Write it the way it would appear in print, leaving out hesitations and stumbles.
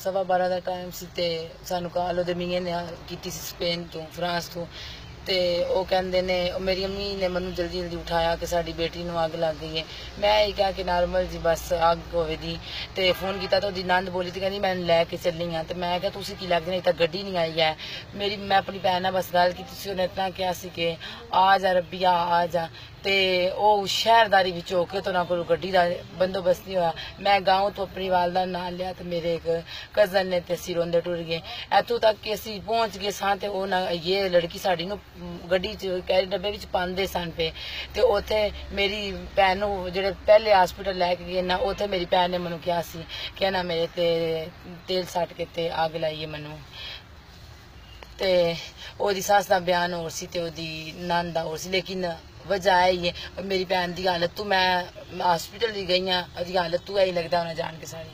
12:15 ਦਾ time ਸੀ ਤੇ ਸਾਨੂੰ ਕਾਲ ਉਹਦੇ ਮੀਆਂ ਨੇ ਕੀਤੀ ਸੀ ਸਪੇਨ ਤੋਂ ਫਰਾਂਸ ਤੋਂ ਤੇ ਉਹ ਕਹਿੰਦੇ ਨੇ ਮੇਰੀ ਅੰਮੀ ਨੇ ਮੈਨੂੰ ਜਲਦੀ ਜਲਦੀ ਉਠਾਇਆ ਕਿ ਸਾਡੀ ਬੇਟੀ ਨੂੰ ਅੱਗ ਲੱਗ ਗਈ ਹੈ। ਮੈਂ ਇਹ ਕਿਹਾ ਕਿ ਨਾਰਮਲ ਜੀ ਬਸ ਅੱਗ ਹੋਵੇ ਦੀ ਤੇ ਫੋਨ ਕੀਤਾ ਤਾਂ ਉਹਦੀ ਨੰਦ ਬੋਲੀ ਤੇ ਕਹਿੰਦੀ ਮੈਂ ਲੈ ਕੇ ਚੱਲੀ ਹਾਂ ਤੇ ਮੈਂ ਕਿਹਾ ਤੁਸੀਂ ਕੀ ਲੱਗਦੇ ਨੇ ਤਾਂ ਗੱਡੀ ਨਹੀਂ ਆਈ ਹੈ ਮੇਰੀ। ਮੈਂ ਆਪਣੀ ਭੈਣ ਨਾਲ ਬਸ ਗੱਲ ਕੀਤੀ ਸੀ, ਉਹਨੇ ਇਤਨਾ ਕਿਹਾ ਸੀ ਕਿ ਆ ਜਾ ਰੱਬੀਆ ਆ ਜਾ ਤੇ ਉਹ ਸ਼ਹਿਰਦਾਰੀ ਵਿੱਚ ਹੋ ਕੇ ਉਹਨਾਂ ਕੋਲ ਗੱਡੀ ਦਾ ਬੰਦੋਬਸਤ ਨਹੀਂ ਹੋਇਆ। ਮੈਂ ਗਾਉਂ ਤੋਂ ਆਪਣੀ ਵਾਲਦਾ ਨਾਲ ਲਿਆ ਤੇ ਮੇਰੇ ਇੱਕ ਕਜ਼ਨ ਨੇ ਤੇ ਅਸੀਂ ਰੋਂਦੇ ਟੁਰ ਗਏ। ਇੱਥੋਂ ਤੱਕ ਕਿ ਅਸੀਂ ਪਹੁੰਚ ਗਏ ਸਾਂ ਤੇ ਉਹ ਇਹ ਲੜਕੀ ਸਾਡੀ ਨੂੰ ਗੱਡੀ 'ਚ ਕੈਰੀ ਡੱਬੇ ਵਿੱਚ ਪਾਉਂਦੇ ਸਨ ਪਏ ਤੇ ਉੱਥੇ ਮੇਰੀ ਭੈਣ ਨੂੰ ਜਿਹੜੇ ਪਹਿਲੇ ਹਸਪੀਟਲ ਲੈ ਕੇ ਗਏ ਨਾ ਉੱਥੇ ਮੇਰੀ ਭੈਣ ਨੇ ਮੈਨੂੰ ਕਿਹਾ ਸੀ ਕਿ ਨਾ ਮੇਰੇ ਤੇ ਤੇਲ ਸੱਟ ਕੇ ਤੇ ਅੱਗ ਲਾਈਏ ਮੈਨੂੰ। ਤੇ ਉਹਦੀ ਸੱਸ ਦਾ ਬਿਆਨ ਹੋਰ ਸੀ ਤੇ ਉਹਦੀ ਨੰਦ ਦਾ ਹੋਰ ਸੀ, ਲੇਕਿਨ वजह है ये मेरी भैन की हालत तो मैं हॉस्पिटल भी गई हाँ, हालत तो यही लगता उन्हें जान के सारी।